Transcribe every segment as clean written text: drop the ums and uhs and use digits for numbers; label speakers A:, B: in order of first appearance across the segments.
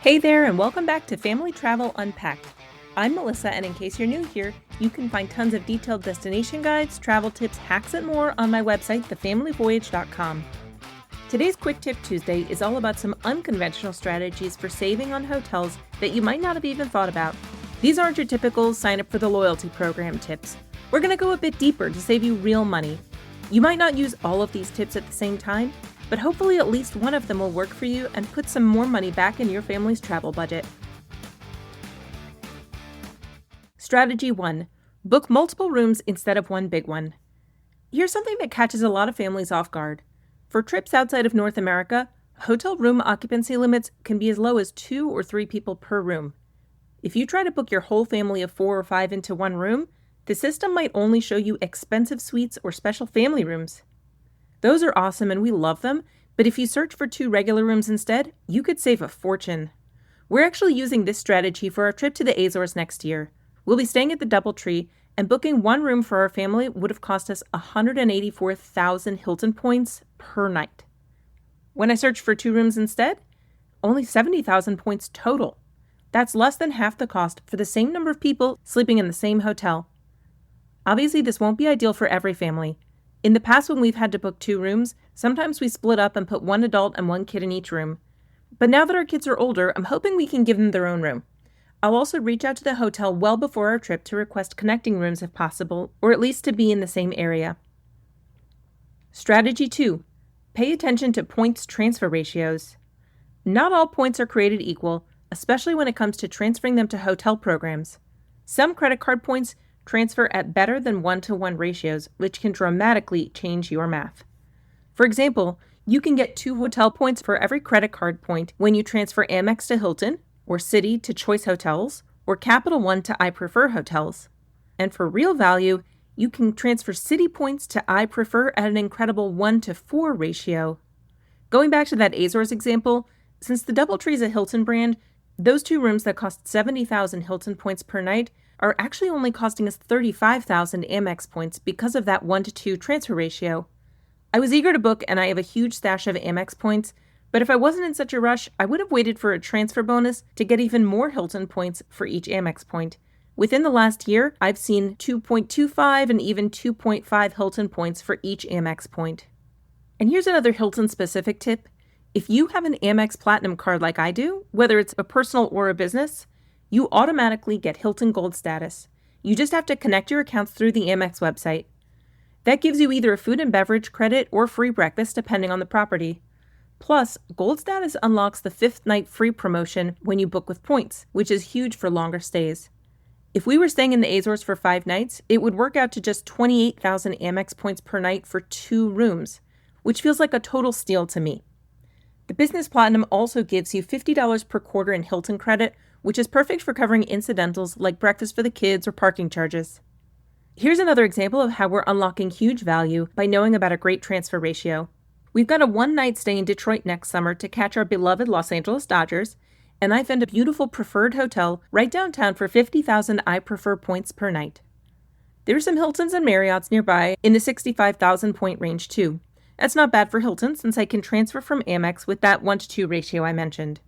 A: Hey there, and welcome back to Family Travel Unpacked. I'm Melissa, and in case you're new here, you can find tons of detailed destination guides, travel tips, hacks, and more on my website, thefamilyvoyage.com. Today's Quick Tip Tuesday is all about some unconventional strategies for saving on hotels that you might not have even thought about. These aren't your typical sign up for the loyalty program tips. We're going to go a bit deeper to save you real money. You might not use all of these tips at the same time, but hopefully at least one of them will work for you and put some more money back in your family's travel budget. Strategy 1. Book multiple rooms instead of one big one. Here's something that catches a lot of families off guard. For trips outside of North America, hotel room occupancy limits can be as low as 2 or 3 people per room. If you try to book your whole family of 4 or 5 into one room, the system might only show you expensive suites or special family rooms. Those are awesome and we love them, but if you search for 2 regular rooms instead, you could save a fortune. We're actually using this strategy for our trip to the Azores next year. We'll be staying at the DoubleTree, and booking one room for our family would have cost us 184,000 Hilton points per night. When I searched for 2 rooms instead, only 70,000 points total. That's less than half the cost for the same number of people sleeping in the same hotel. Obviously, this won't be ideal for every family. In the past, when we've had to book 2 rooms, sometimes we split up and put 1 adult and 1 kid in each room. But now that our kids are older, I'm hoping we can give them their own room. I'll also reach out to the hotel well before our trip to request connecting rooms if possible, or at least to be in the same area. Strategy 2. Pay attention to points transfer ratios. Not all points are created equal, especially when it comes to transferring them to hotel programs. Some credit card points transfer at better than 1-to-1 ratios, which can dramatically change your math. For example, you can get 2 hotel points for every credit card point when you transfer Amex to Hilton, or Citi to Choice Hotels, or Capital One to iPrefer hotels. And for real value, you can transfer Citi points to iPrefer at an incredible 1-to-4 ratio. Going back to that Azores example, since the DoubleTree is a Hilton brand, those 2 rooms that cost 70,000 Hilton points per night are actually only costing us 35,000 Amex points because of that 1-to-2 transfer ratio. I was eager to book and I have a huge stash of Amex points, but if I wasn't in such a rush, I would have waited for a transfer bonus to get even more Hilton points for each Amex point. Within the last year, I've seen 2.25 and even 2.5 Hilton points for each Amex point. And here's another Hilton-specific tip. If you have an Amex Platinum card like I do, whether it's a personal or a business, you automatically get Hilton Gold status. You just have to connect your accounts through the Amex website. That gives you either a food and beverage credit or free breakfast depending on the property. Plus, Gold status unlocks the 5th night free promotion when you book with points, which is huge for longer stays. If we were staying in the Azores for 5 nights, it would work out to just 28,000 Amex points per night for 2 rooms, which feels like a total steal to me. The Business Platinum also gives you $50 per quarter in Hilton credit, which is perfect for covering incidentals like breakfast for the kids or parking charges. Here's another example of how we're unlocking huge value by knowing about a great transfer ratio. We've got a 1-night stay in Detroit next summer to catch our beloved Los Angeles Dodgers, and I found a beautiful preferred hotel right downtown for 50,000 iPrefer points per night. There are some Hiltons and Marriotts nearby in the 65,000 point range too. That's not bad for Hilton since I can transfer from Amex with that 1-to-2 ratio I mentioned.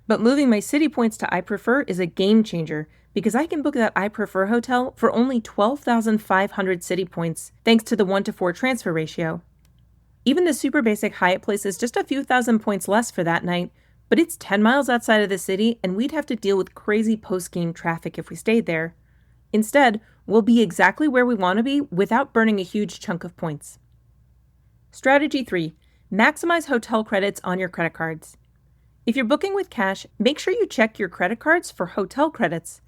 A: But moving my Citi points to iPrefer is a game changer because I can book that iPrefer hotel for only 12,500 Citi points thanks to the 1-to-4 transfer ratio. Even the super basic Hyatt place is just a few thousand points less for that night, but it's 10 miles outside of the city and we'd have to deal with crazy post-game traffic if we stayed there. Instead, we'll be exactly where we want to be without burning a huge chunk of points. Strategy 3. Maximize hotel credits on your credit cards. If you're booking with cash, make sure you check your credit cards for hotel credits.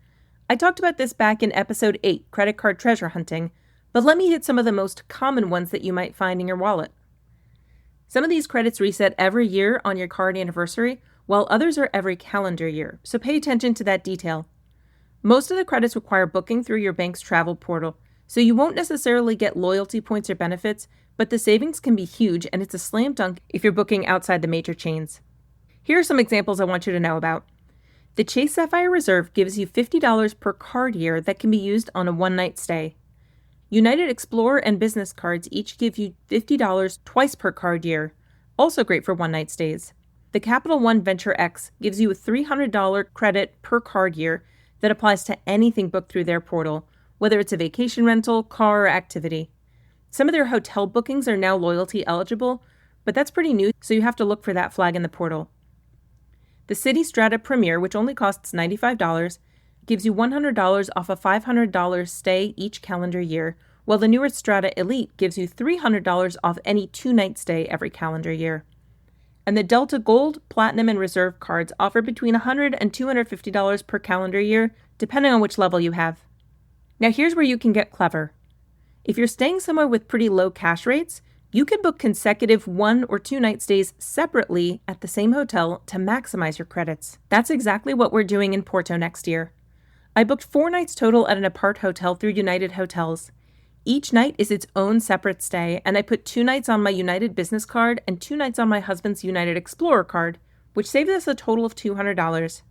A: I talked about this back in episode 8, Credit Card Treasure Hunting, but let me hit some of the most common ones that you might find in your wallet. Some of these credits reset every year on your card anniversary, while others are every calendar year, so pay attention to that detail. Most of the credits require booking through your bank's travel portal, so you won't necessarily get loyalty points or benefits, but the savings can be huge and it's a slam dunk if you're booking outside the major chains. Here are some examples I want you to know about. The Chase Sapphire Reserve gives you $50 per card year that can be used on a 1-night stay. United Explorer and Business cards each give you $50 twice per card year, also great for 1-night stays. The Capital One Venture X gives you a $300 credit per card year that applies to anything booked through their portal, whether it's a vacation rental, car, or activity. Some of their hotel bookings are now loyalty eligible, but that's pretty new, so you have to look for that flag in the portal. The Citi Strata Premier, which only costs $95, gives you $100 off a $500 stay each calendar year, while the newer Strata Elite gives you $300 off any 2-night stay every calendar year. And the Delta Gold, Platinum, and Reserve cards offer between $100 and $250 per calendar year, depending on which level you have. Now here's where you can get clever. If you're staying somewhere with pretty low cash rates, you can book consecutive 1 or 2-night stays separately at the same hotel to maximize your credits. That's exactly what we're doing in Porto next year. I booked 4 nights total at an apart hotel through United Hotels. Each night is its own separate stay, and I put 2 nights on my United Business card and 2 nights on my husband's United Explorer card, which saved us a total of $200.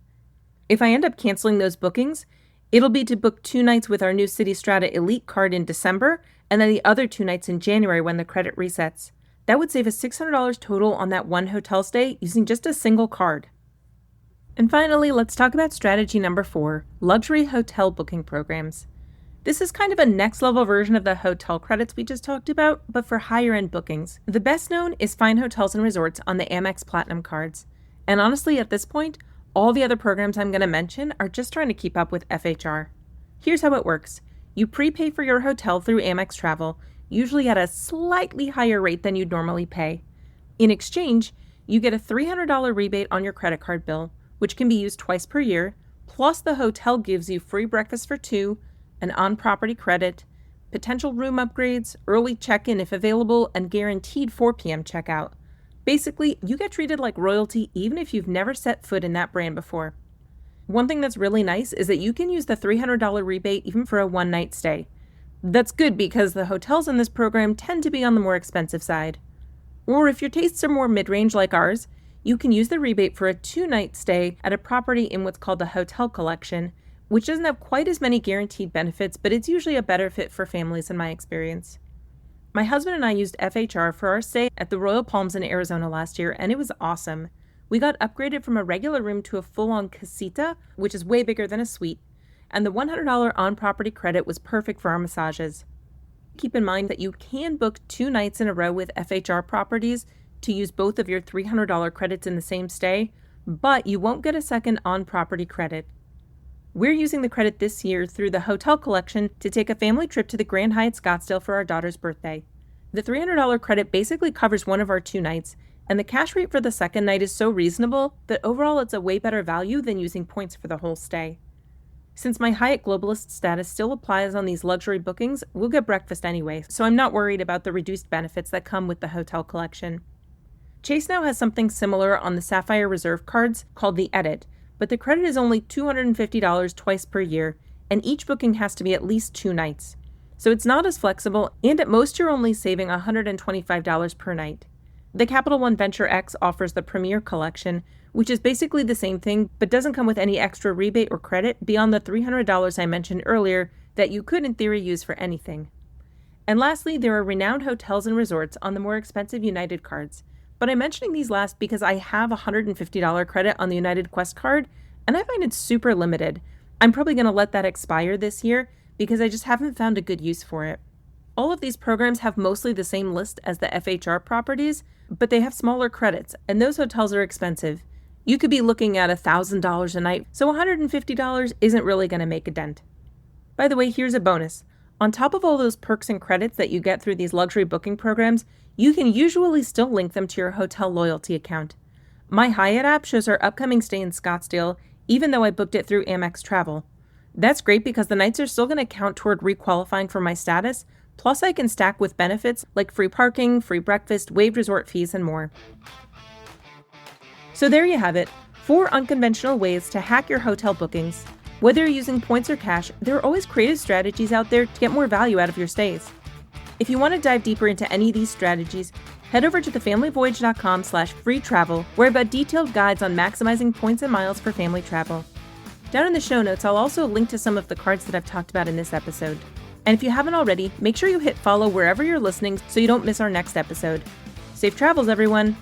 A: If I end up canceling those bookings, it'll be to book 2 nights with our new Citi Strata Elite card in December, and then the other 2 nights in January when the credit resets. That would save us $600 total on that one hotel stay using just a single card. And finally, let's talk about strategy number 4, luxury hotel booking programs. This is kind of a next-level version of the hotel credits we just talked about, but for higher-end bookings. The best known is Fine Hotels and Resorts on the Amex Platinum cards. And honestly, at this point, all the other programs I'm going to mention are just trying to keep up with FHR. Here's how it works. You prepay for your hotel through Amex Travel, usually at a slightly higher rate than you'd normally pay. In exchange, you get a $300 rebate on your credit card bill, which can be used twice per year, plus the hotel gives you free breakfast for 2, an on-property credit, potential room upgrades, early check-in if available, and guaranteed 4 p.m. checkout. Basically, you get treated like royalty even if you've never set foot in that brand before. One thing that's really nice is that you can use the $300 rebate even for a 1-night stay. That's good because the hotels in this program tend to be on the more expensive side. Or if your tastes are more mid-range like ours, you can use the rebate for a 2-night stay at a property in what's called the Hotel Collection, which doesn't have quite as many guaranteed benefits, but it's usually a better fit for families in my experience. My husband and I used FHR for our stay at the Royal Palms in Arizona last year, and it was awesome. We got upgraded from a regular room to a full-on casita, which is way bigger than a suite, and the $100 on-property credit was perfect for our massages. Keep in mind that you can book 2 nights in a row with FHR properties to use both of your $300 credits in the same stay, but you won't get a second on-property credit. We're using the credit this year through the Hotel Collection to take a family trip to the Grand Hyatt Scottsdale for our daughter's birthday. The $300 credit basically covers one of our 2 nights, and the cash rate for the second night is so reasonable that overall it's a way better value than using points for the whole stay. Since my Hyatt Globalist status still applies on these luxury bookings, we'll get breakfast anyway, so I'm not worried about the reduced benefits that come with the Hotel Collection. Chase now has something similar on the Sapphire Reserve cards called the Edit, but the credit is only $250 twice per year, and each booking has to be at least 2 nights. So it's not as flexible, and at most you're only saving $125 per night. The Capital One Venture X offers the Premier Collection, which is basically the same thing, but doesn't come with any extra rebate or credit beyond the $300 I mentioned earlier that you could in theory use for anything. And lastly, there are renowned hotels and resorts on the more expensive United cards. But I'm mentioning these last because I have a $150 credit on the United Quest card, and I find it super limited. I'm probably going to let that expire this year because I just haven't found a good use for it. All of these programs have mostly the same list as the FHR properties, but they have smaller credits, and those hotels are expensive. You could be looking at $1,000 a night, so $150 isn't really going to make a dent. By the way, here's a bonus. On top of all those perks and credits that you get through these luxury booking programs, you can usually still link them to your hotel loyalty account. My Hyatt app shows our upcoming stay in Scottsdale, even though I booked it through Amex Travel. That's great because the nights are still going to count toward requalifying for my status, plus I can stack with benefits like free parking, free breakfast, waived resort fees, and more. So there you have it, 4 unconventional ways to hack your hotel bookings. Whether you're using points or cash, there are always creative strategies out there to get more value out of your stays. If you want to dive deeper into any of these strategies, head over to thefamilyvoyage.com/free travel, where I've got detailed guides on maximizing points and miles for family travel. Down in the show notes, I'll also link to some of the cards that I've talked about in this episode. And if you haven't already, make sure you hit follow wherever you're listening so you don't miss our next episode. Safe travels, everyone!